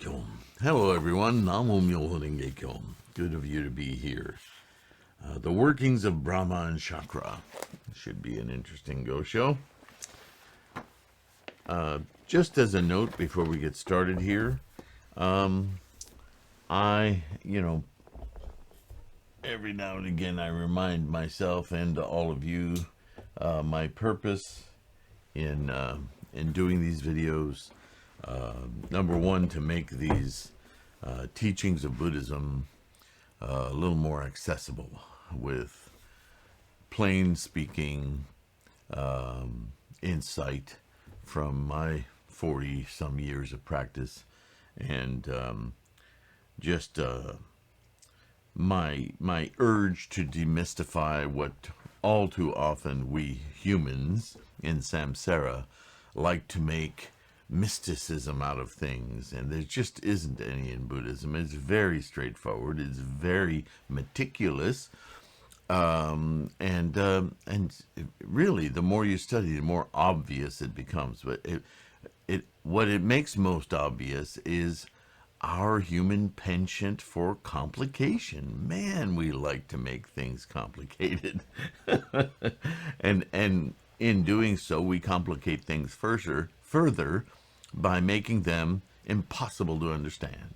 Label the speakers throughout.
Speaker 1: Gekyo. Hello everyone, Namo Myoho Gekyo. Good of you to be here. The workings of Brahma and Shakra. Should be an interesting go show. Just as a note before we get started here, every now and again I remind myself and all of you my purpose in doing these videos. Number one, to make these teachings of Buddhism a little more accessible with plain speaking insight from my 40 some years of practice, and just my urge to demystify what all too often we humans in samsara like to make mysticism out of things, and there just isn't any in Buddhism. It's very straightforward. It's very meticulous, and really, the more you study, the more obvious it becomes. But what it makes most obvious is our human penchant for complication. Man, we like to make things complicated, and in doing so, we complicate things further by making them impossible to understand.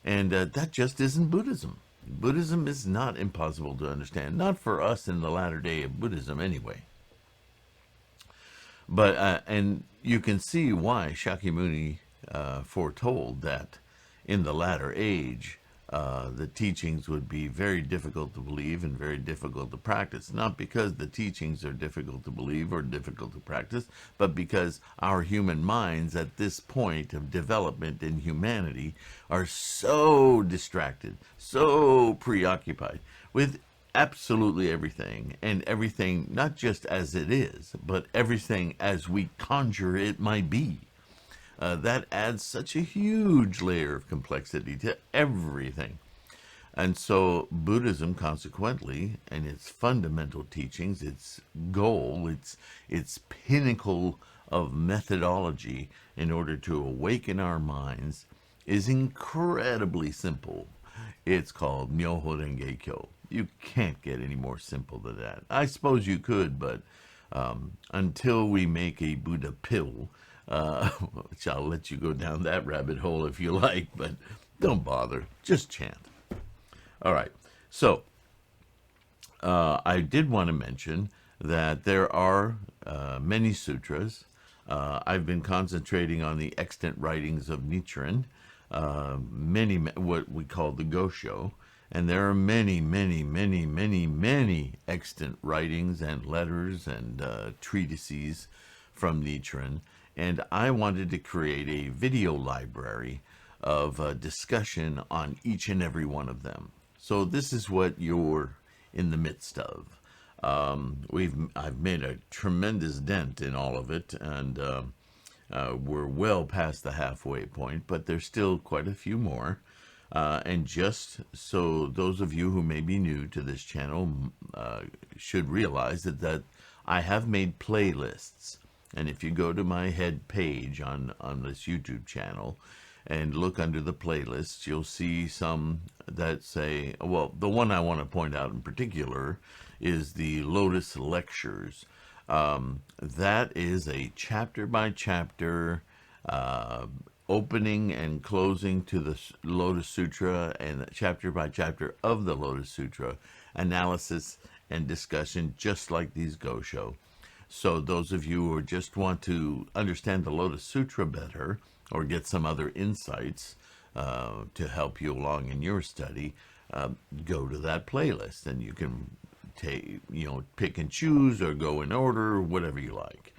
Speaker 1: And that just isn't Buddhism. Buddhism is not impossible to understand, not for us in the latter day of Buddhism anyway. But and you can see why Shakyamuni foretold that in the latter age the teachings would be very difficult to believe and very difficult to practice. Not because the teachings are difficult to believe or difficult to practice, but because our human minds at this point of development in humanity are so distracted, so preoccupied with absolutely everything, and everything not just as it is, but everything as we conjure it might be. That adds such a huge layer of complexity to everything. And so Buddhism, consequently, and its fundamental teachings, its goal, its pinnacle of methodology in order to awaken our minds, is incredibly simple. It's called Myoho Gekyo. You can't get any more simple than that. I suppose you could, but until we make a Buddha pill, which I'll let you go down that rabbit hole if you like, but don't bother. Just chant. All right. So I did want to mention that there are many sutras. I've been concentrating on the extant writings of Nichiren, many what we call the Gosho, and there are many extant writings and letters and treatises from Nichiren. And I wanted to create a video library of discussion on each and every one of them. So this is what you're in the midst of. I've made a tremendous dent in all of it, and we're well past the halfway point, but there's still quite a few more. And just so those of you who may be new to this channel should realize that I have made playlists. And if you go to my head page on this YouTube channel and look under the playlists, you'll see some that say, well, the one I want to point out in particular is the Lotus lectures. That is a chapter by chapter opening and closing to the Lotus Sutra, and chapter by chapter of the Lotus Sutra analysis and discussion, just like these Gosho. So those of you who just want to understand the Lotus Sutra better, or get some other insights to help you along in your study, go to that playlist, and you can pick and choose or go in order, whatever you like.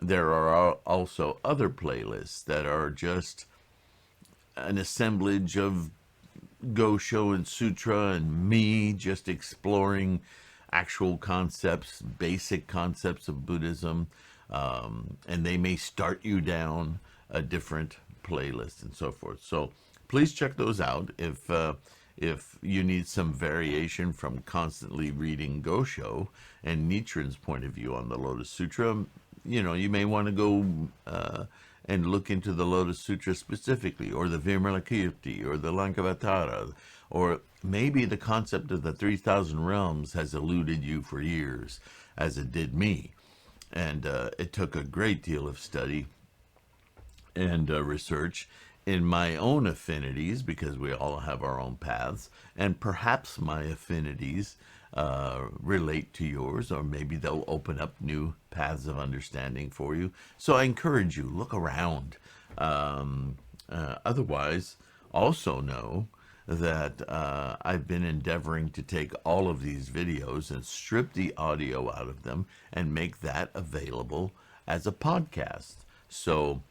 Speaker 1: There are also other playlists that are just an assemblage of Gosho and Sutra and me just exploring actual concepts, basic concepts of Buddhism, and they may start you down a different playlist and so forth. So please check those out if you need some variation from constantly reading Gosho and Nichiren's point of view on the Lotus Sutra. You may want to go and look into the Lotus Sutra specifically, or the Vimalakirti, or the Lankavatara, or maybe the concept of the 3,000 realms has eluded you for years, as it did me. And it took a great deal of study and research in my own affinities, because we all have our own paths, and perhaps my affinities relate to yours, or maybe they'll open up new paths of understanding for you. So I encourage you, look around. Otherwise, also know that I've been endeavoring to take all of these videos and strip the audio out of them and make that available as a podcast. So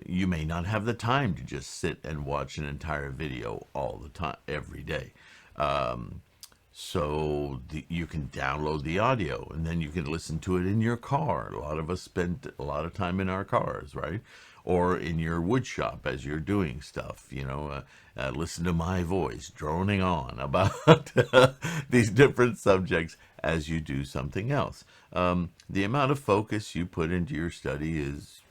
Speaker 1: you may not have the time to just sit and watch an entire video all the time, every day. You can download the audio, and then you can listen to it in your car. A lot of us spend a lot of time in our cars, right? Or in your wood shop as you're doing stuff, listen to my voice droning on about these different subjects as you do something else. The amount of focus you put into your study is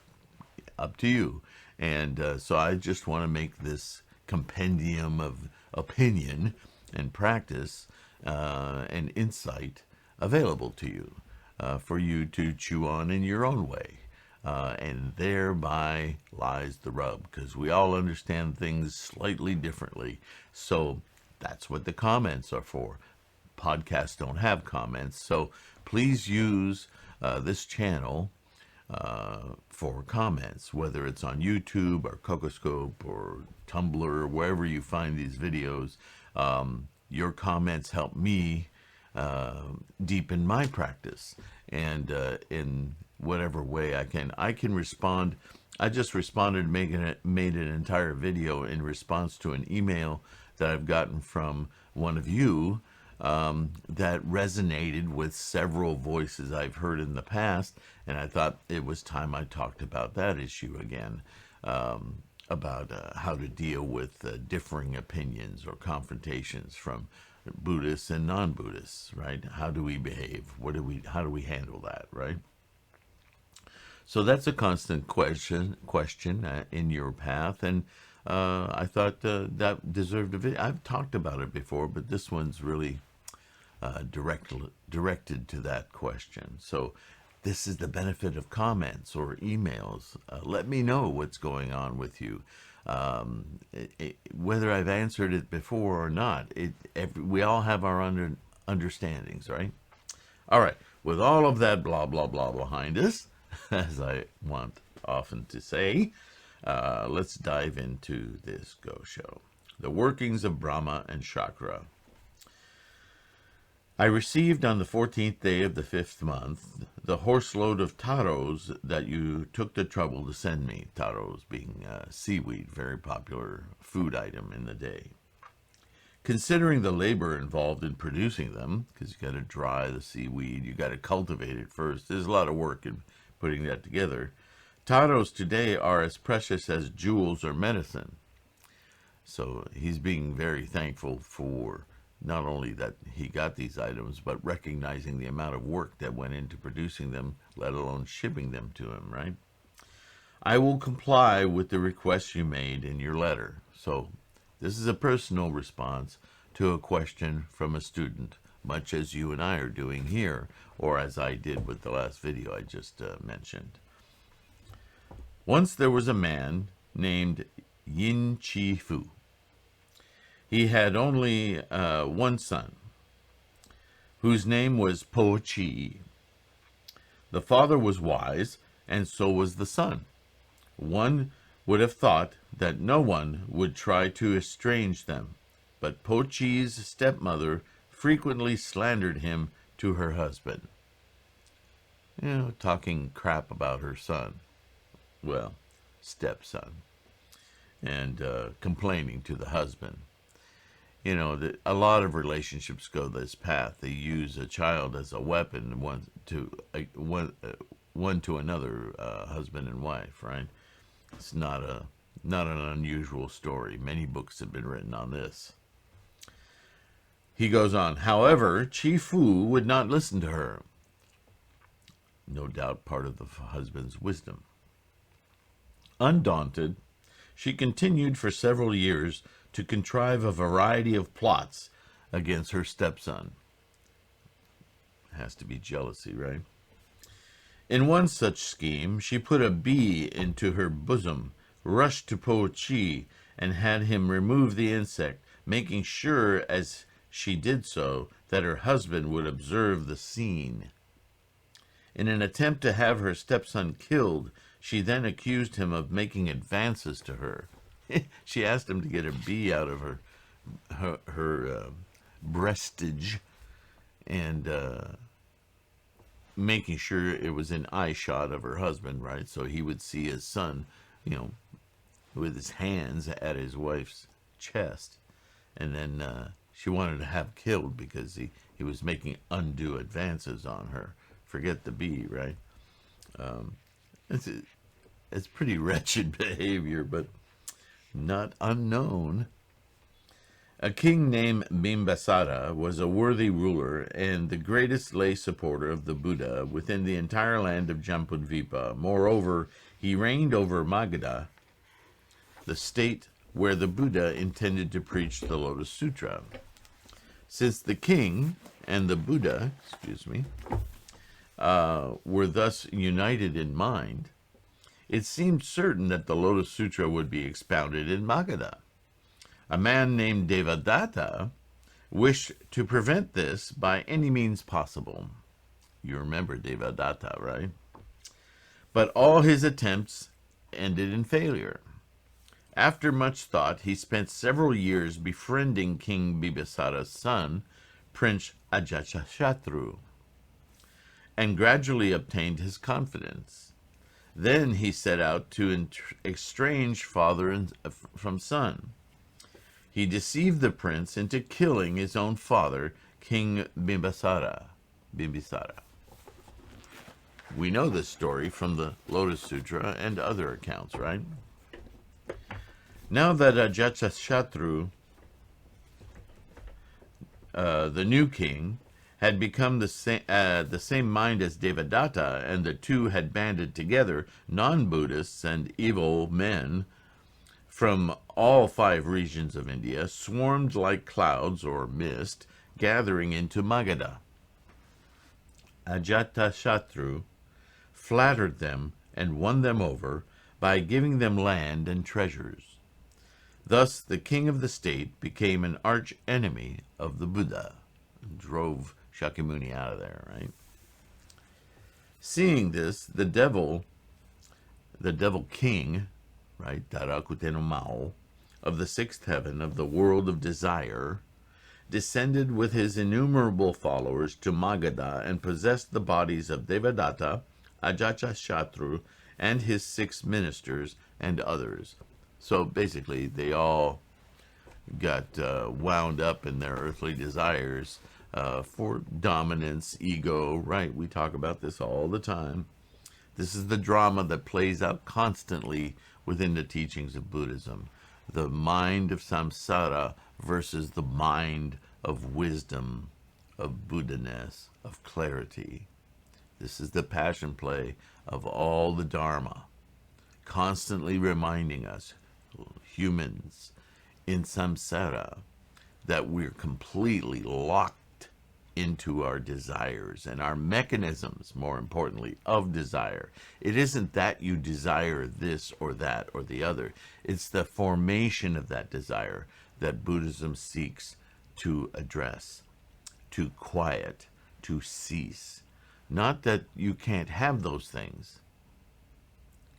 Speaker 1: up to you. And so I just want to make this compendium of opinion and practice and insight available to you for you to chew on in your own way. And thereby lies the rub, because we all understand things slightly differently. So that's what the comments are for. Podcasts don't have comments, so please use this channel for comments, whether it's on YouTube or Cocoscope or Tumblr, or wherever you find these videos. Your comments help me deepen my practice, and in whatever way I can respond. I just responded, made an entire video in response to an email that I've gotten from one of you that resonated with several voices I've heard in the past, and I thought it was time I talked about that issue again, about how to deal with differing opinions or confrontations from Buddhists and non-Buddhists, right? How do we behave? How do we handle that, right? So that's a constant question in your path, and I thought that deserved a video. I've talked about it before, but this one's really directed to that question. So this is the benefit of comments or emails. Let me know what's going on with you. Whether I've answered it before or not, we all have our understandings, right? All right, with all of that blah, blah, blah behind us, as I want often to say, let's dive into this Go Show. The workings of Brahma and Shakra. I received on the 14th day of the 5th month the horseload of taros that you took the trouble to send me. Taros being seaweed, very popular food item in the day. Considering the labor involved in producing them, because you got to dry the seaweed, you got to cultivate it first. There's a lot of work in putting that together. Taros today are as precious as jewels or medicine. So he's being very thankful for not only that he got these items, but recognizing the amount of work that went into producing them, let alone shipping them to him, right? I will comply with the request you made in your letter. So this is a personal response to a question from a student, much as you and I are doing here, or as I did with the last video I just mentioned. Once there was a man named Yin Chi Fu. He had only one son, whose name was Po Chi. The father was wise, and so was the son. One would have thought that no one would try to estrange them, but Po Chi's stepmother frequently slandered him to her husband. Talking crap about her son. Well, stepson. And complaining to the husband. A lot of relationships go this path. They use a child as a weapon, one to another, husband and wife, right? It's not an unusual story. Many books have been written on this. He goes on, however, Chi Fu would not listen to her. No doubt part of the husband's wisdom. Undaunted, she continued for several years to contrive a variety of plots against her stepson. Has to be jealousy, right? In one such scheme, she put a bee into her bosom, rushed to Po Chi, and had him remove the insect, making sure as she did so that her husband would observe the scene. In an attempt to have her stepson killed, she then accused him of making advances to her. She asked him to get a bee out of her breastage, and making sure it was in eye shot of her husband, right? So he would see his son, with his hands at his wife's chest. And then she wanted to have killed because he was making undue advances on her. Forget the bee, right? It's pretty wretched behavior, but not unknown. A king named Bimbasara was a worthy ruler and the greatest lay supporter of the Buddha within the entire land of Jambudvipa. Moreover, he reigned over Magadha, the state where the Buddha intended to preach the Lotus Sutra. Since the king and the Buddha, were thus united in mind, it seemed certain that the Lotus Sutra would be expounded in Magadha. A man named Devadatta wished to prevent this by any means possible. You remember Devadatta, right? But all his attempts ended in failure. After much thought, he spent several years befriending King Bibisara's son, Prince Ajatashatru, and gradually obtained his confidence. Then he set out to estrange father from son. He deceived the prince into killing his own father, King Bimbisara. We know this story from the Lotus Sutra and other accounts, right? Now that Ajatashatru, the new king, had become the same mind as Devadatta, and the two had banded together, non-Buddhists and evil men from all 5 regions of India swarmed like clouds or mist, gathering into Magadha. Ajatashatru flattered them and won them over by giving them land and treasures. Thus, the king of the state became an arch enemy of the Buddha and drove Shakyamuni out of there, right? Seeing this, the devil king, right, Tarakuteno Mao, of the 6th heaven of the world of desire, descended with his innumerable followers to Magadha and possessed the bodies of Devadatta, Ajatashatru, and his 6 ministers and others. So basically, they all got wound up in their earthly desires for dominance, ego, right? We talk about this all the time. This is the drama that plays out constantly within the teachings of Buddhism. The mind of samsara versus the mind of wisdom, of Buddha-ness, of clarity. This is the passion play of all the Dharma, constantly reminding us, humans in samsara, that we're completely locked into our desires and our mechanisms, more importantly, of desire. It isn't that you desire this or that or the other. It's the formation of that desire that Buddhism seeks to address, to quiet, to cease. Not that you can't have those things.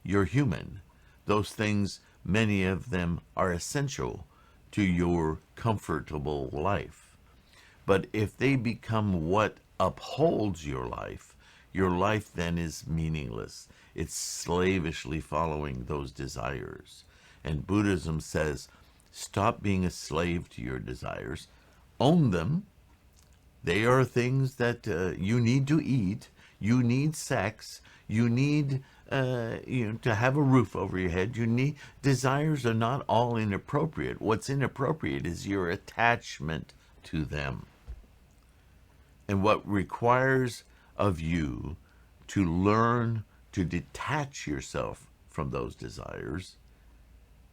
Speaker 1: You're human. Those things, many of them, are essential to your comfortable life. But if they become what upholds your life then is meaningless. It's slavishly following those desires. And Buddhism says, stop being a slave to your desires. Own them. They are things that you need to eat. You need sex. You need to have a roof over your head. Desires are not all inappropriate. What's inappropriate is your attachment to them. And what requires of you to learn to detach yourself from those desires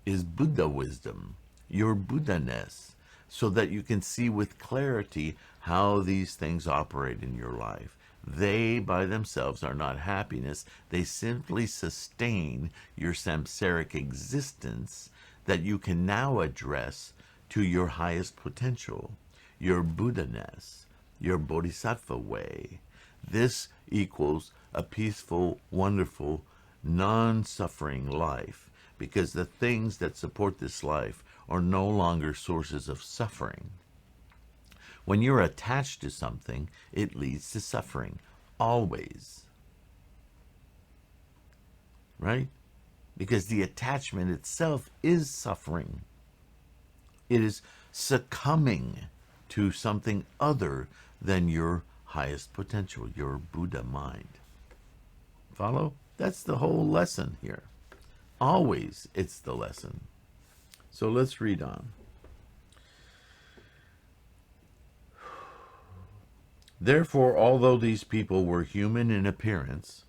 Speaker 1: is Buddha wisdom, your Buddha-ness, so that you can see with clarity how these things operate in your life. They by themselves are not happiness. They simply sustain your samsaric existence that you can now address to your highest potential, your Buddha-ness, your Bodhisattva way. This equals a peaceful, wonderful, non-suffering life, because the things that support this life are no longer sources of suffering. When you're attached to something, it leads to suffering, always. Right? Because the attachment itself is suffering. It is succumbing to something other than your highest potential, your Buddha mind. Follow? That's the whole lesson here. Always it's the lesson. So let's read on. Therefore, although these people were human in appearance,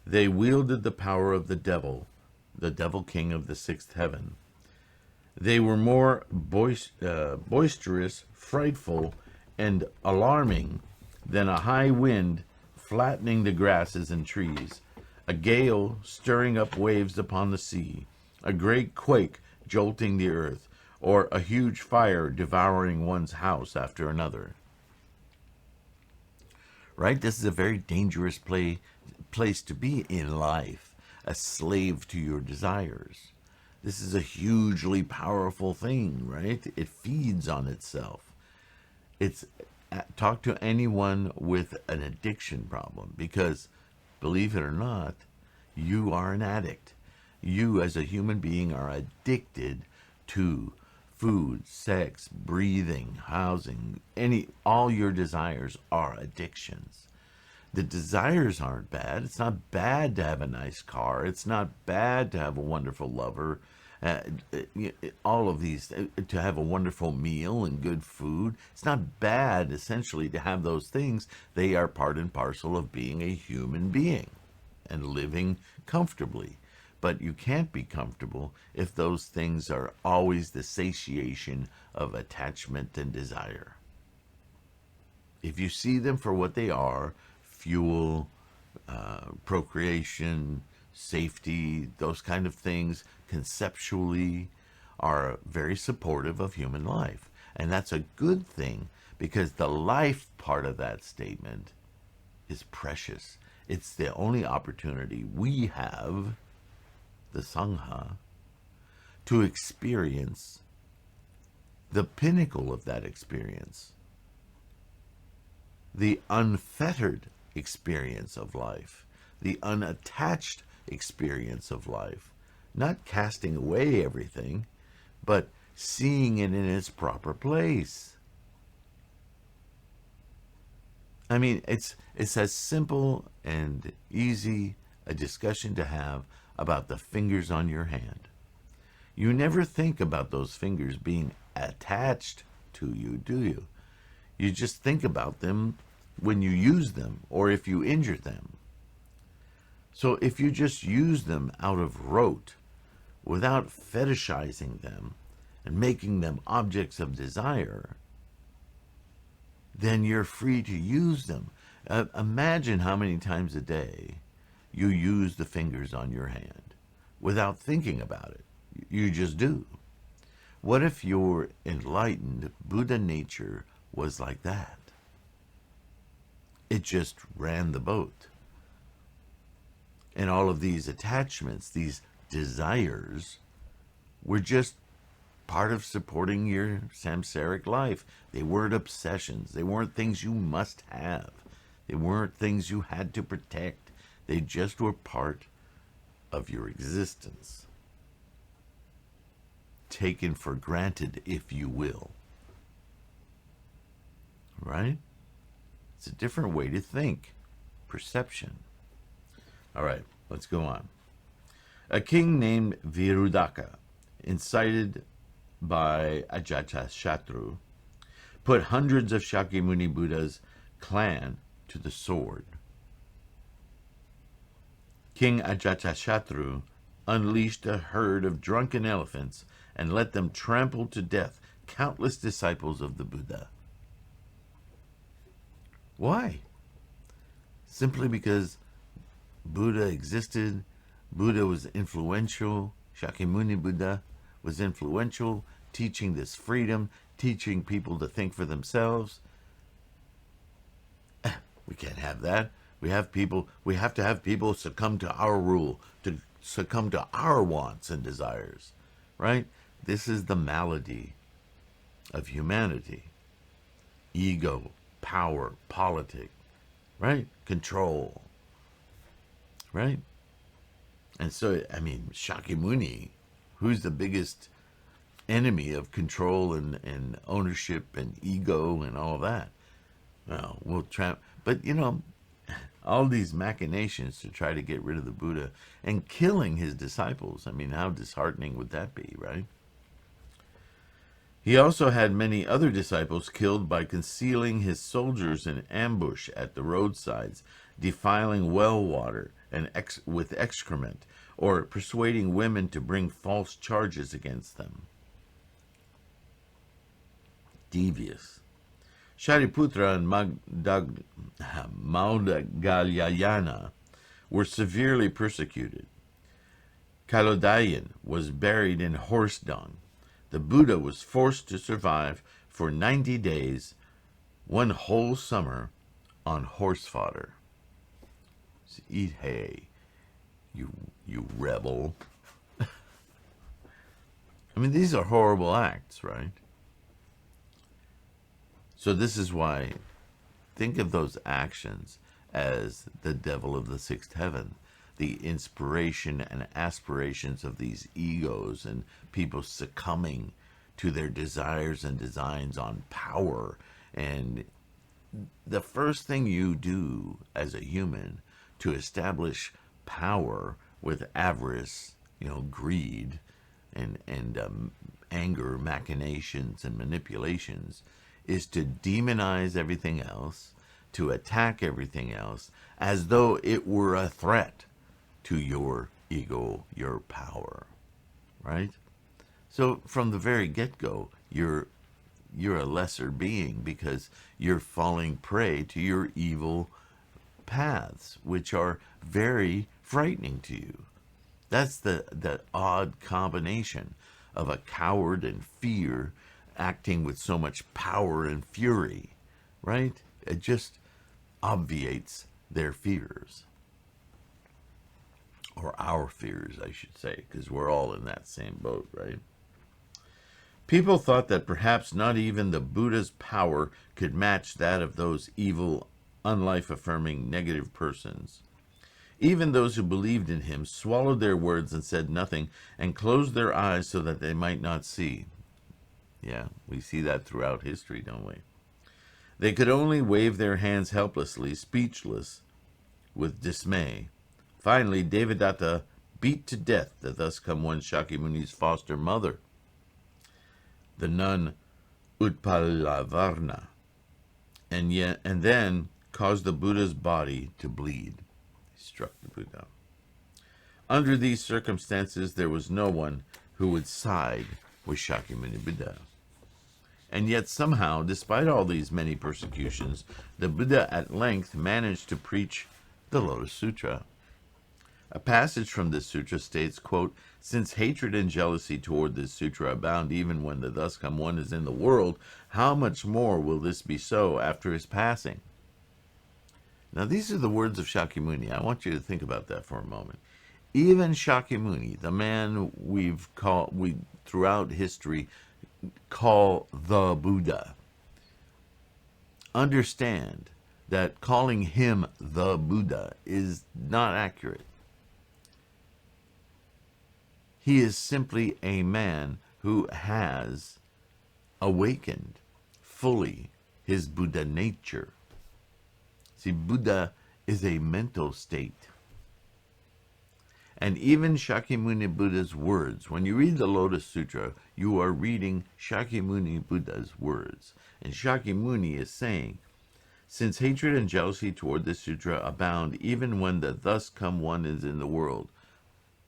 Speaker 1: they wielded the power of the devil king of the sixth heaven. They were more boisterous, frightful, and alarming than a high wind flattening the grasses and trees, a gale stirring up waves upon the sea, a great quake jolting the earth, or a huge fire devouring one's house after another. Right? This is a very dangerous place to be in life, a slave to your desires. This is a hugely powerful thing, right? It feeds on itself. Talk to anyone with an addiction problem, because, believe it or not, you are an addict. You as a human being are addicted to food, sex, breathing, housing, all your desires are addictions. The desires aren't bad. It's not bad to have a nice car. It's not bad to have a wonderful lover. All of these, to have a wonderful meal and good food. It's not bad, essentially, to have those things. They are part and parcel of being a human being and living comfortably. But you can't be comfortable if those things are always the satiation of attachment and desire. If you see them for what they are, fuel, procreation, safety, those kind of things, conceptually are very supportive of human life. And that's a good thing, because the life part of that statement is precious. It's the only opportunity we have, the Sangha, to experience the pinnacle of that experience, the unfettered experience of life, the unattached experience of life, not casting away everything, but seeing it in its proper place. I mean, it's as simple and easy a discussion to have about the fingers on your hand. You never think about those fingers being attached to you, do you? You just think about them when you use them or if you injure them. So if you just use them out of rote, without fetishizing them and making them objects of desire, then you're free to use them. Imagine how many times a day you use the fingers on your hand without thinking about it. You just do. What if your enlightened Buddha nature was like that? It just ran the boat. And all of these attachments, these desires, were just part of supporting your samsaric life. They weren't obsessions. They weren't things you must have. They weren't things you had to protect. They just were part of your existence. Taken for granted, if you will. Right? It's a different way to think. Perception. All right, let's go on. A king named Virudaka, incited by Ajatashatru, put hundreds of Shakyamuni Buddha's clan to the sword. King Ajatashatru unleashed a herd of drunken elephants and let them trample to death countless disciples of the Buddha. Why? Simply because Buddha existed, Buddha was influential, Shakyamuni Buddha was influential, teaching this freedom, teaching people to think for themselves. We can't have that. We have to have people succumb to our rule, to succumb to our wants and desires, right? This is the malady of humanity. Ego, power, politics, right? Control, right? And so, I mean, Shakyamuni, who's the biggest enemy of control and ownership and ego and all that? Well, but all these machinations to try to get rid of the Buddha and killing his disciples. I mean, how disheartening would that be, right? He also had many other disciples killed by concealing his soldiers in ambush at the roadsides, defiling well water and with excrement, or persuading women to bring false charges against them. Devious. Shariputra and Maudgalyayana were severely persecuted. Kalodayan was buried in horse dung. The Buddha was forced to survive for 90 days, one whole summer, on horse fodder. So eat hay, you rebel. I mean, these are horrible acts, right? So this is why, think of those actions as the devil of the sixth heaven, the inspiration and aspirations of these egos and people succumbing to their desires and designs on power. And the first thing you do as a human to establish power with avarice, greed and anger, machinations and manipulations, is to demonize everything else, to attack everything else, as though it were a threat to your ego, your power, right? So from the very get-go, you're a lesser being because you're falling prey to your evil paths, which are very frightening to you. That's the odd combination of a coward and fear acting with so much power and fury, right? It just obviates their fears. Or our fears, I should say, because we're all in that same boat, right? People thought that perhaps not even the Buddha's power could match that of those evil, unlife-affirming, negative persons. Even those who believed in him swallowed their words and said nothing, and closed their eyes so that they might not see. Yeah, we see that throughout history, don't we? They could only wave their hands helplessly, speechless with dismay. Finally, Devadatta beat to death the thus come one Shakyamuni's foster mother, the nun Utpalavarna, and then caused the Buddha's body to bleed. He struck the Buddha. Under these circumstances, there was no one who would side with Shakyamuni Buddha. And yet somehow, despite all these many persecutions, the Buddha at length managed to preach the Lotus Sutra. A passage from this sutra states, quote, "Since hatred and jealousy toward this sutra abound even when the thus come one is in the world, how much more will this be so after his passing?" Now these are the words of Shakyamuni. I want you to think about that for a moment. Even Shakyamuni, the man we throughout history call the Buddha, understand that calling him the Buddha is not accurate. He is simply a man who has awakened fully his Buddha nature. See, Buddha is a mental state. And even Shakyamuni Buddha's words, when you read the Lotus Sutra, you are reading Shakyamuni Buddha's words. And Shakyamuni is saying, since hatred and jealousy toward this sutra abound even when the thus come one is in the world,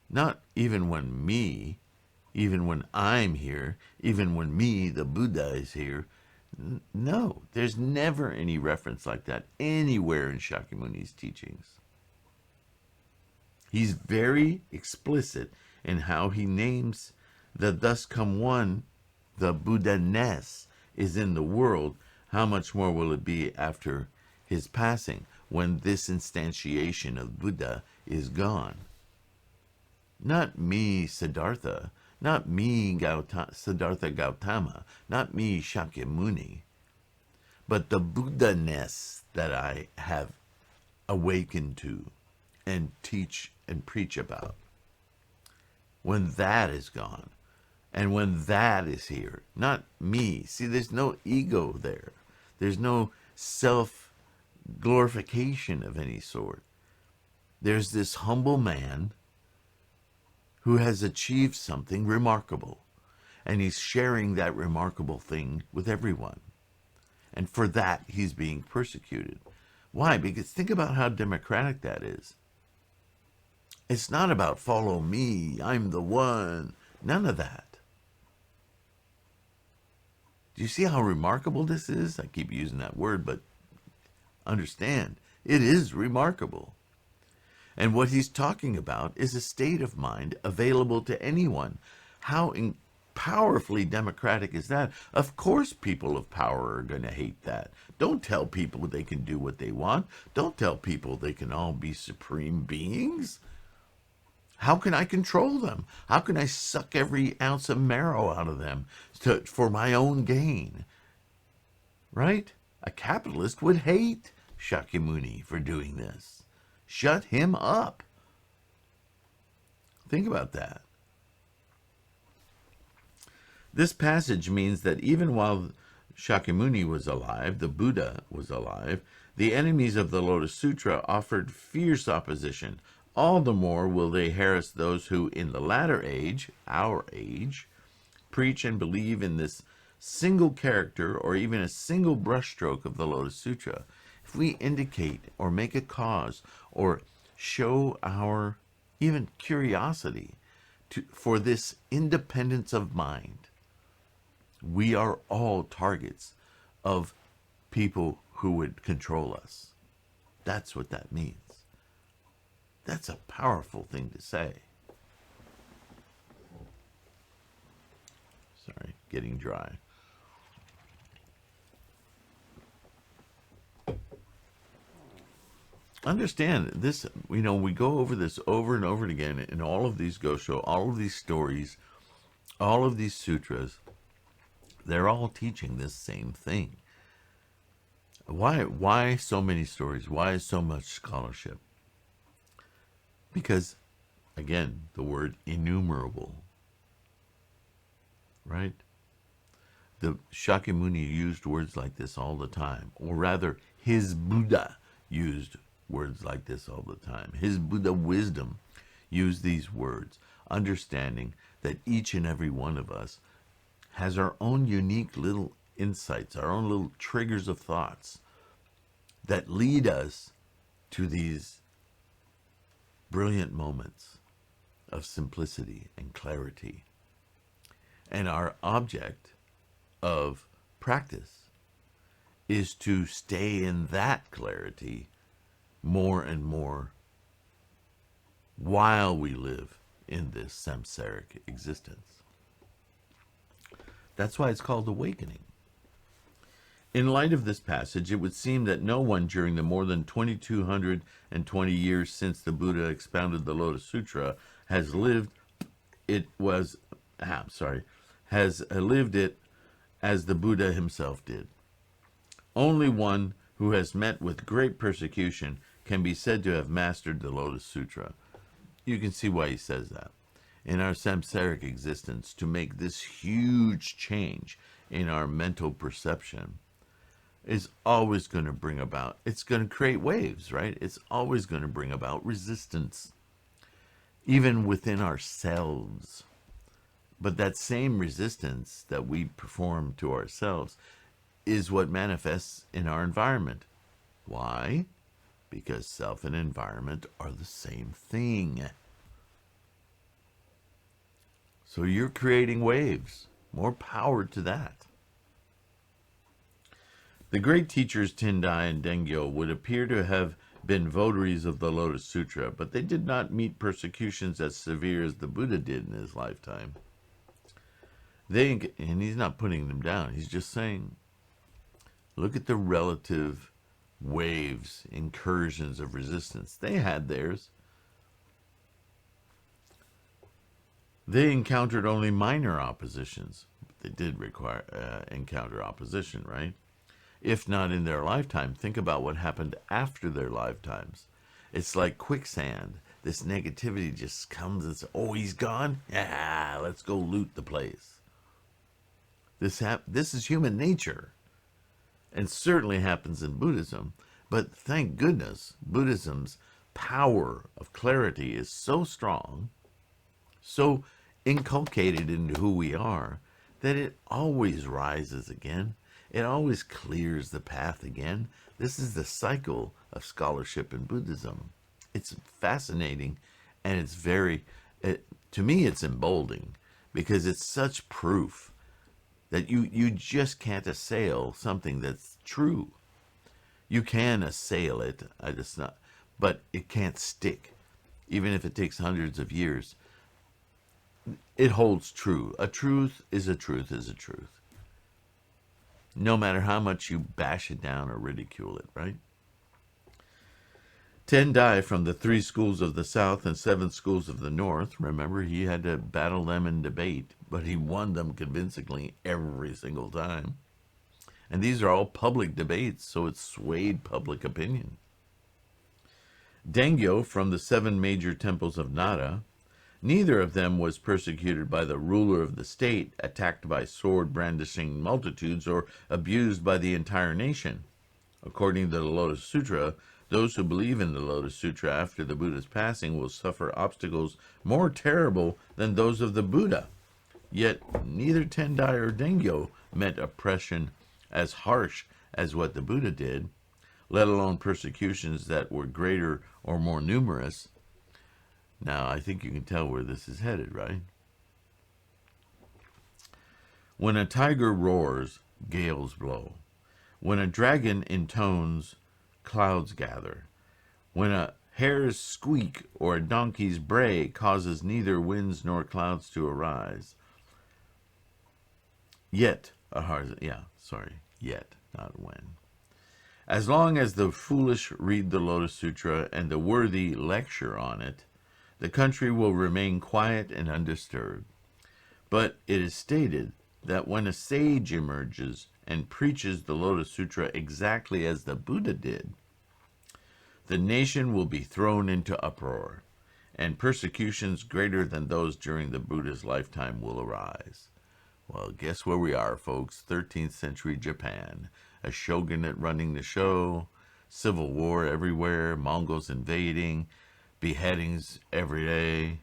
Speaker 1: Not even when I'm here, even when me, the Buddha, is here. No, there's never any reference like that anywhere in Shakyamuni's teachings. He's very explicit in how he names the thus come one, the Buddha-ness is in the world. How much more will it be after his passing, when this instantiation of Buddha is gone? Not me, Siddhartha, not me, Siddhartha Gautama, not me, Shakyamuni, but the Buddha-ness that I have awakened to and teach and preach about. When that is gone, and when that is here, not me. See, there's no ego there. There's no self-glorification of any sort. There's this humble man who has achieved something remarkable, and he's sharing that remarkable thing with everyone. And for that, he's being persecuted. Why? Because think about how democratic that is. It's not about follow me, I'm the one. None of that. Do you see how remarkable this is? I keep using that word, but understand, it is remarkable. And what he's talking about is a state of mind available to anyone. How powerfully democratic is that? Of course people of power are going to hate that. Don't tell people they can do what they want. Don't tell people they can all be supreme beings. How can I control them? How can I suck every ounce of marrow out of them for my own gain? Right? A capitalist would hate Shakyamuni for doing this. Shut him up. Think about that. This passage means that even while Shakyamuni was alive, the Buddha was alive, the enemies of the Lotus Sutra offered fierce opposition. All the more will they harass those who, in the latter age, our age, preach and believe in this single character or even a single brushstroke of the Lotus Sutra. If we indicate or make a cause or show our even curiosity for this independence of mind, we are all targets of people who would control us. That's what that means. That's a powerful thing to say. Sorry, getting dry. Understand this, we go over this over and over again in all of these Gosho, all of these stories, all of these sutras. They're all teaching this same thing. Why so many stories? Why so much scholarship? Because, again, the word innumerable, right? The Shakyamuni used words like this all the time, or rather, his Buddha used words like this all the time. His Buddha wisdom used these words, understanding that each and every one of us has our own unique little insights, our own little triggers of thoughts that lead us to these brilliant moments of simplicity and clarity. And our object of practice is to stay in that clarity more and more while we live in this samsaric existence. That's why it's called awakening. In light of this passage, it would seem that no one during the more than 2,220 years since the Buddha expounded the Lotus Sutra has lived it as the Buddha himself did. Only one who has met with great persecution can be said to have mastered the Lotus Sutra. You can see why he says that. In our samsaric existence, to make this huge change in our mental perception is always going to bring about, it's going to create waves, right? It's always going to bring about resistance, even within ourselves. But that same resistance that we perform to ourselves is what manifests in our environment. Why? Because self and environment are the same thing. So you're creating waves. More power to that. The great teachers Tendai and Dengyo would appear to have been votaries of the Lotus Sutra, but they did not meet persecutions as severe as the Buddha did in his lifetime. And he's not putting them down. He's just saying, look at the relative waves, incursions of resistance. They had theirs. They encountered only minor oppositions. They did encounter opposition, right? If not in their lifetime, think about what happened after their lifetimes. It's like quicksand. This negativity just comes and says, oh, he's gone? Yeah, let's go loot the place. This is human nature. And certainly happens in Buddhism. But thank goodness, Buddhism's power of clarity is so strong, so inculcated into who we are, that it always rises again. It always clears the path again. This is the cycle of scholarship in Buddhism. It's fascinating, and it's to me, it's emboldening, because it's such proof that you just can't assail something that's true. You can assail it, but it can't stick. Even if it takes hundreds of years, it holds true. A truth is a truth is a truth. No matter how much you bash it down or ridicule it, right? Tendai from the 3 schools of the South and 7 schools of the North, remember, he had to battle them in debate, but he won them convincingly every single time. And these are all public debates, so it swayed public opinion. Dengyo from the 7 major temples of Nara, neither of them was persecuted by the ruler of the state, attacked by sword-brandishing multitudes, or abused by the entire nation. According to the Lotus Sutra, those who believe in the Lotus Sutra after the Buddha's passing will suffer obstacles more terrible than those of the Buddha. Yet neither Tendai or Dengyo met oppression as harsh as what the Buddha did, let alone persecutions that were greater or more numerous. Now, I think you can tell where this is headed, right? When a tiger roars, gales blow. When a dragon intones, clouds gather. When a hare's squeak or a donkey's bray causes neither winds nor clouds to arise. Yet, not when. As long as the foolish read the Lotus Sutra and the worthy lecture on it, the country will remain quiet and undisturbed. But it is stated that when a sage emerges and preaches the Lotus Sutra exactly as the Buddha did, the nation will be thrown into uproar, and persecutions greater than those during the Buddha's lifetime will arise. Well, guess where we are, folks? 13th century Japan. A shogunate running the show, civil war everywhere, Mongols invading, beheadings every day.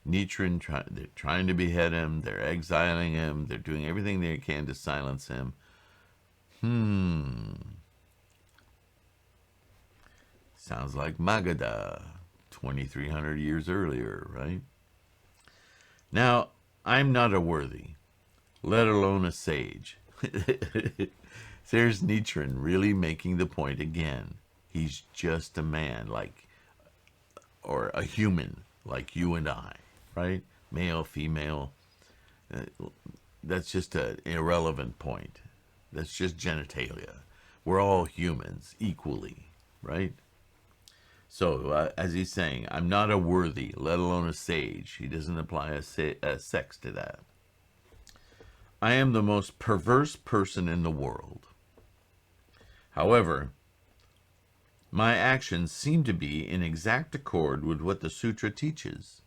Speaker 1: Nichiren, they're trying to behead him, they're exiling him, they're doing everything they can to silence him. Sounds like Magadha, 2,300 years earlier, right? Now, I'm not a worthy, let alone a sage. There's Nichiren really making the point again. He's just a man, or a human, like you and I, right? Male, female. That's just an irrelevant point. That's just genitalia. We're all humans equally, right? So, as he's saying, I'm not a worthy, let alone a sage. He doesn't apply a sex to that. I am the most perverse person in the world. However, my actions seem to be in exact accord with what the sutra teaches.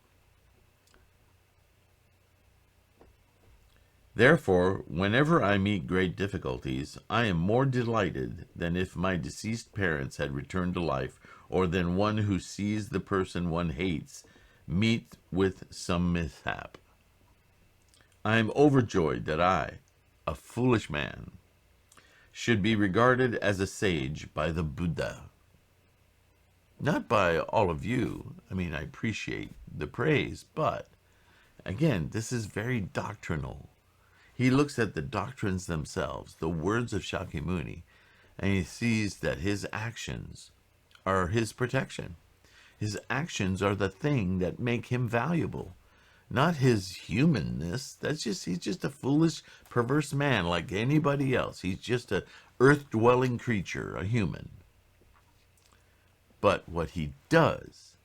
Speaker 1: Therefore, whenever I meet great difficulties, I am more delighted than if my deceased parents had returned to life, or than one who sees the person one hates meet with some mishap. I am overjoyed that I, a foolish man, should be regarded as a sage by the Buddha. Not by all of you. I mean, I appreciate the praise, but Again, this is very doctrinal. He looks at the doctrines themselves, the words of Shakyamuni, and he sees that his actions are his protection. His actions are the thing that make him valuable, not his humanness. He's just a foolish, perverse man like anybody else. He's just a earth-dwelling creature, a human. But what he does,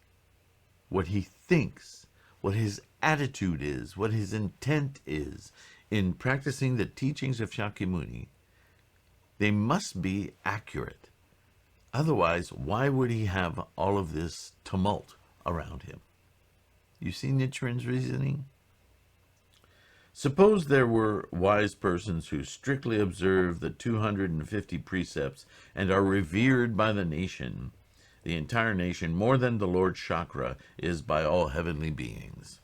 Speaker 1: what he thinks, what his attitude is, what his intent is in practicing the teachings of Shakyamuni, they must be accurate. Otherwise, why would he have all of this tumult around him? You see Nichiren's reasoning? Suppose there were wise persons who strictly observe the 250 precepts and are revered by the nation, the entire nation, more than the Lord Shakra is by all heavenly beings.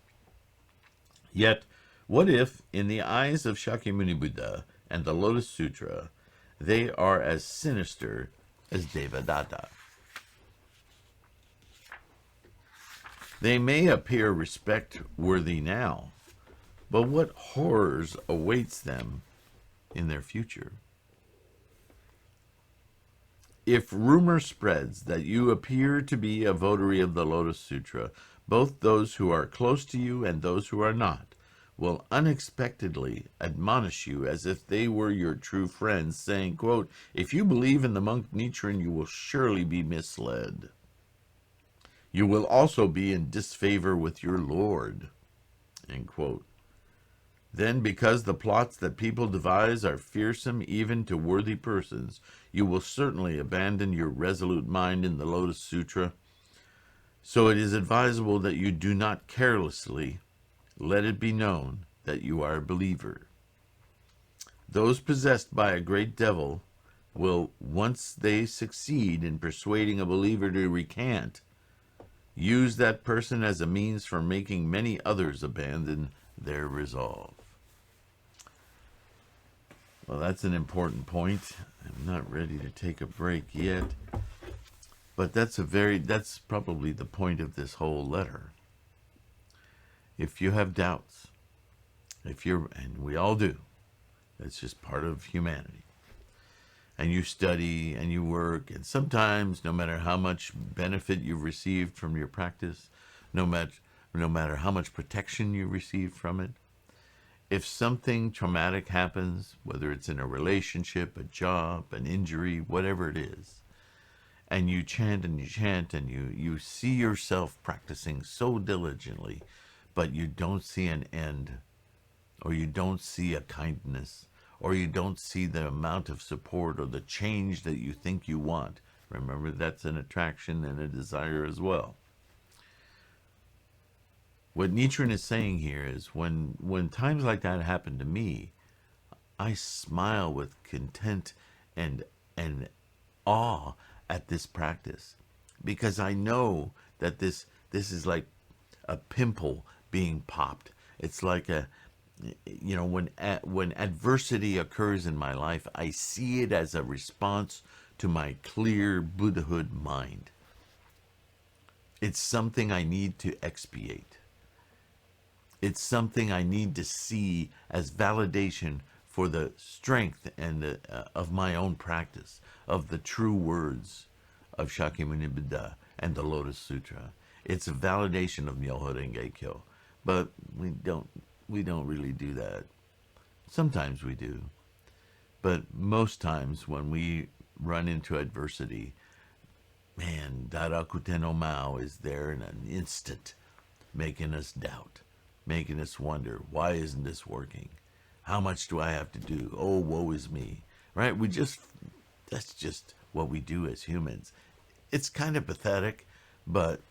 Speaker 1: Yet, what if, in the eyes of Shakyamuni Buddha and the Lotus Sutra, they are as sinister as Devadatta? They may appear respect-worthy now, but what horrors awaits them in their future? If rumor spreads that you appear to be a votary of the Lotus Sutra, both those who are close to you and those who are not will unexpectedly admonish you as if they were your true friends, saying, quote, "If you believe in the monk Nichiren, you will surely be misled. You will also be in disfavor with your Lord." End quote. Then, because the plots that people devise are fearsome even to worthy persons, you will certainly abandon your resolute mind in the Lotus Sutra. So it is advisable that you do not carelessly let it be known that you are a believer. Those possessed by a great devil will, once they succeed in persuading a believer to recant, use that person as a means for making many others abandon their resolve. Well, that's an important point. I'm not ready to take a break yet, but that's probably the point of this whole letter. If you have doubts, and we all do, that's just part of humanity, and you study and you work, and sometimes, no matter how much benefit you've received from your practice, no matter how much protection you received from it, if something traumatic happens, whether it's in a relationship, a job, an injury, whatever it is, and you chant and you see yourself practicing so diligently, but you don't see an end, or you don't see a kindness, or you don't see the amount of support or the change that you think you want. Remember, that's an attraction and a desire as well. What Nichiren is saying here is when times like that happen to me, I smile with content and awe at this practice, because I know that this is like a pimple being popped. It's like when adversity occurs in my life, I see it as a response to my clear Buddhahood mind. It's something I need to expiate. It's something I need to see as validation for the strength and of my own practice, of the true words of Shakyamuni Buddha and the Lotus Sutra. It's a validation of Myoho Renge Kyo, but we don't really do that. Sometimes we do, but most times when we run into adversity, man, Darakuten no Mao is there in an instant, making us doubt, making us wonder, why isn't this working? How much do I have to do? Oh, woe is me. Right? That's just what we do as humans. It's kind of pathetic, but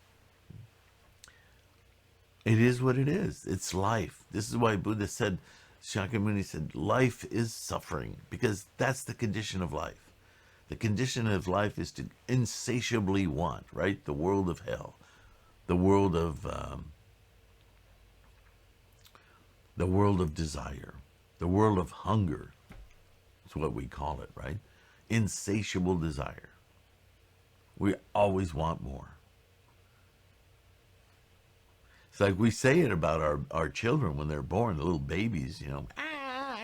Speaker 1: it is what it is. It's life. This is why Buddha said, Shakyamuni said, life is suffering, because that's the condition of life. The condition of life is to insatiably want, right? The world of hell, the world of desire, the world of hunger. That's what we call it, right? Insatiable desire. We always want more. It's like we say it about our children when they're born, the little babies,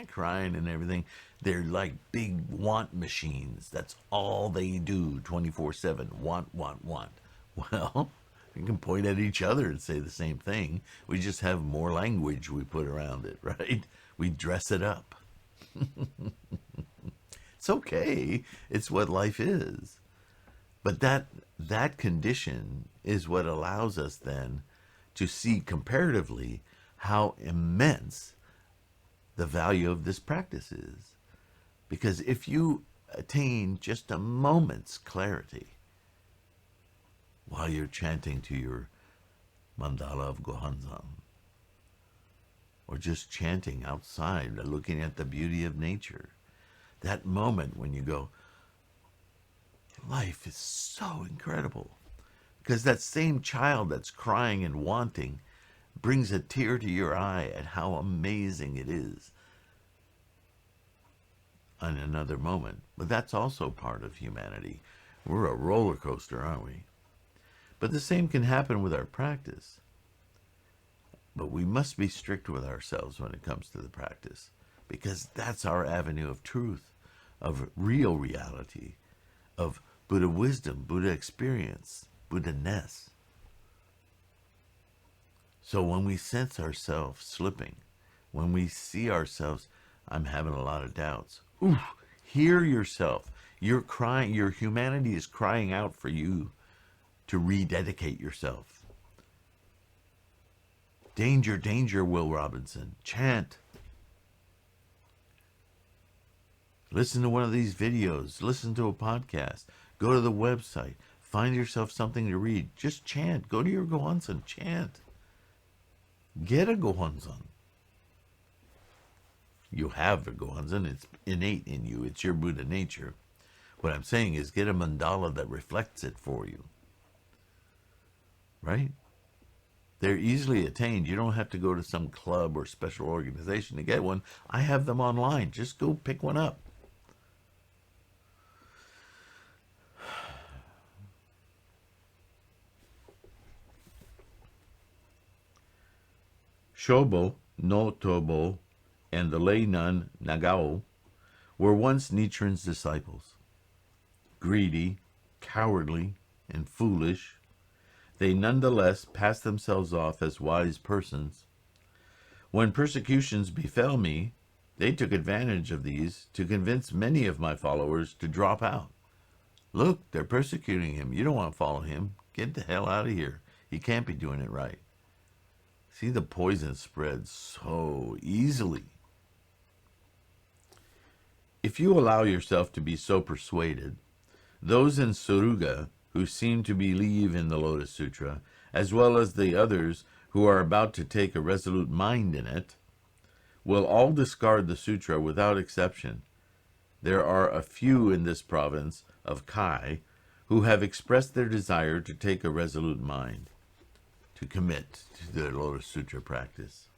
Speaker 1: crying and everything. They're like big want machines. That's all they do 24/7. Want, want, want. Well, we can point at each other and say the same thing. We just have more language we put around it, right? We dress it up. It's okay. It's what life is. But that condition is what allows us then to see comparatively how immense the value of this practice is. Because if you attain just a moment's clarity while you're chanting to your mandala of Gohanzan, or just chanting outside, looking at the beauty of nature, that moment when you go, life is so incredible. Because that same child that's crying and wanting brings a tear to your eye at how amazing it is in another moment. But that's also part of humanity. We're a roller coaster, aren't we? But the same can happen with our practice. But we must be strict with ourselves when it comes to the practice, because that's our avenue of truth, of real reality, of Buddha wisdom, Buddha experience, Buddha-ness. So when we sense ourselves slipping, when we see ourselves, I'm having a lot of doubts, hear yourself. You're crying, your humanity is crying out for you to rededicate yourself. Danger, danger, Will Robinson. Chant. Listen to one of these videos. Listen to a podcast. Go to the website. Find yourself something to read. Just chant. Go to your Gohanzan. Chant. Get a Gohanzan. You have a Gohanzan. It's innate in you. It's your Buddha nature. What I'm saying is get a mandala that reflects it for you. Right? They're easily attained. You don't have to go to some club or special organization to get one. I have them online. Just go pick one up. Shobo, no Tobo, and the lay nun Nagao were once Nichiren's disciples. Greedy, cowardly, and foolish, they nonetheless passed themselves off as wise persons. When persecutions befell me, they took advantage of these to convince many of my followers to drop out. Look, they're persecuting him. You don't want to follow him. Get the hell out of here. He can't be doing it right. See, the poison spreads so easily. If you allow yourself to be so persuaded, those in Suruga who seem to believe in the Lotus Sutra, as well as the others who are about to take a resolute mind in it, will all discard the sutra without exception. There are a few in this province of Kai who have expressed their desire to take a resolute mind, to commit to the Lotus Sutra practice.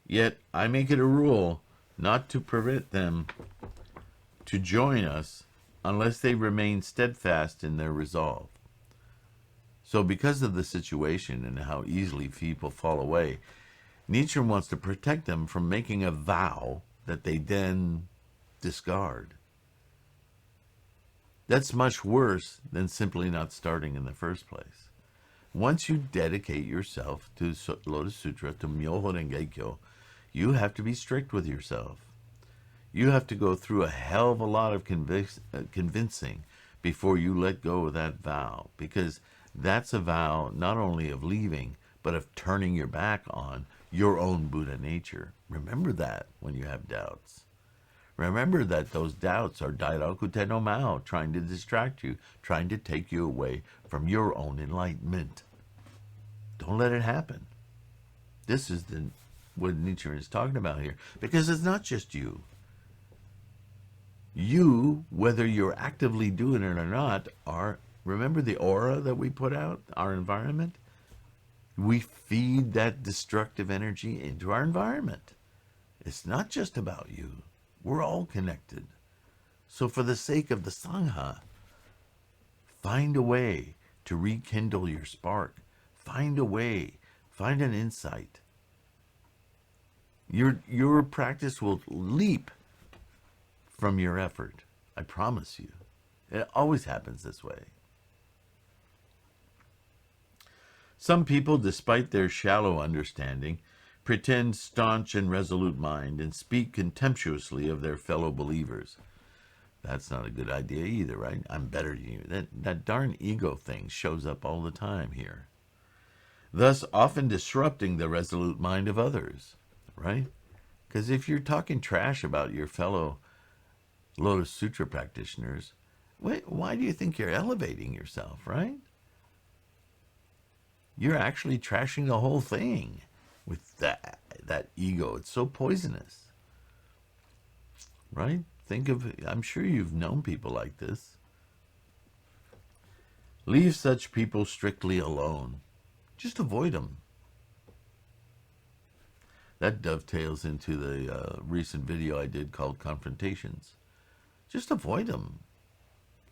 Speaker 1: Yet I make it a rule not to permit them to join us unless they remain steadfast in their resolve. So because of the situation and how easily people fall away, Nichiren wants to protect them from making a vow that they then discard. That's much worse than simply not starting in the first place. Once you dedicate yourself to Lotus Sutra, to Myoho Renge Kyo, you have to be strict with yourself. You have to go through a hell of a lot of convincing before you let go of that vow, because that's a vow not only of leaving, but of turning your back on your own Buddha nature. Remember that when you have doubts. Remember that those doubts are Dairaku Te no Mao, trying to distract you, trying to take you away from your own enlightenment. Don't let it happen. This is what Nichiren is talking about here, because it's not just you. You, whether you're actively doing it or not, remember the aura that we put out, our environment? We feed that destructive energy into our environment. It's not just about you. We're all connected. So for the sake of the Sangha, find a way to rekindle your spark. Find a way. Find an insight. Your practice will leap from your effort. I promise you. It always happens this way. Some people, despite their shallow understanding, pretend staunch and resolute mind and speak contemptuously of their fellow believers. That's not a good idea either, right? I'm better than you. That darn ego thing shows up all the time here. Thus, often disrupting the resolute mind of others, right? Because if you're talking trash about your fellow Lotus Sutra practitioners, why do you think you're elevating yourself, right? You're actually trashing the whole thing with that ego. It's so poisonous, right? I'm sure you've known people like this. Leave such people strictly alone. Just avoid them. That dovetails into the recent video I did called Confrontations. Just avoid them.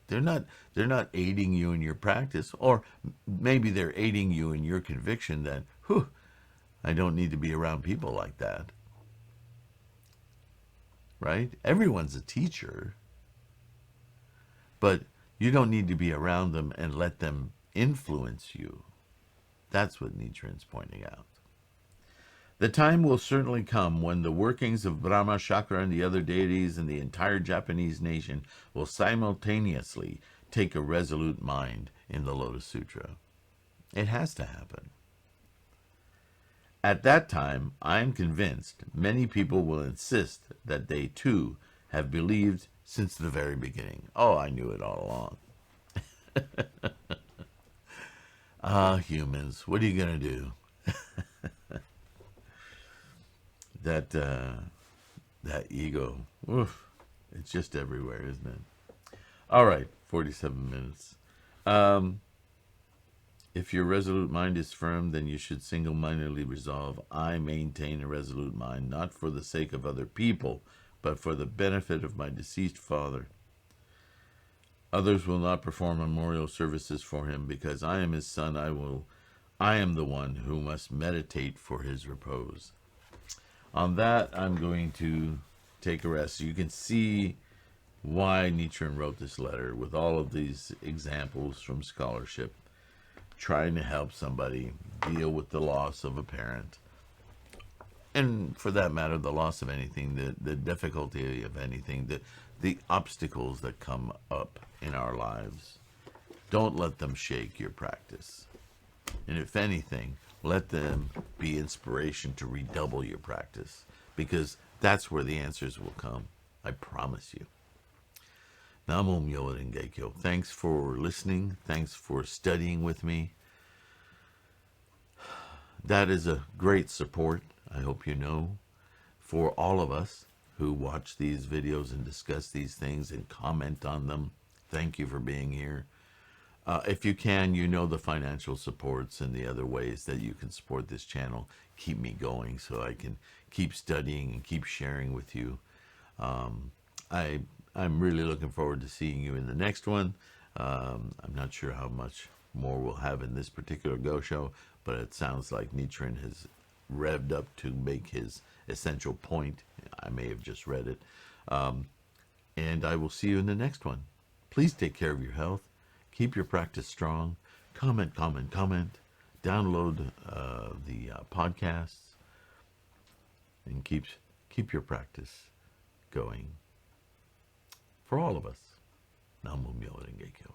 Speaker 1: They're not aiding you in your practice, or maybe they're aiding you in your conviction that, I don't need to be around people like that. Right? Everyone's a teacher, but you don't need to be around them and let them influence you. That's what Nichiren's pointing out. The time will certainly come when the workings of Brahma, Shakra, and the other deities and the entire Japanese nation will simultaneously take a resolute mind in the Lotus Sutra. It has to happen. At that time, I am convinced many people will insist that they too have believed since the very beginning. Oh, I knew it all along. Humans, what are you going to do? That ego, oof, it's just everywhere, isn't it? All right, 47 minutes. If your resolute mind is firm, then you should single-mindedly resolve, I maintain a resolute mind, not for the sake of other people, but for the benefit of my deceased father. Others will not perform memorial services for him, because I am his son. I am the one who must meditate for his repose. On that, I'm going to take a rest. You can see why Nichiren wrote this letter with all of these examples from scholarship, trying to help somebody deal with the loss of a parent. And for that matter, the loss of anything, the difficulty of anything, the obstacles that come up in our lives. Don't let them shake your practice. And if anything, let them be inspiration to redouble your practice, because that's where the answers will come. I promise you. Namo Myoho Renge Kyo. Thanks for listening. Thanks for studying with me. That is a great support, I hope you know, for all of us who watch these videos and discuss these things and comment on them. Thank you for being here. If you can, you know the financial supports and the other ways that you can support this channel. Keep me going so I can keep studying and keep sharing with you. I'm really looking forward to seeing you in the next one. I'm not sure how much more we'll have in this particular Go Show, but it sounds like Nichiren has revved up to make his essential point. I may have just read it. And I will see you in the next one. Please take care of your health. Keep your practice strong. Comment. Download the podcasts. And keep your practice going. For all of us. Namo Myoho Renge Kyo.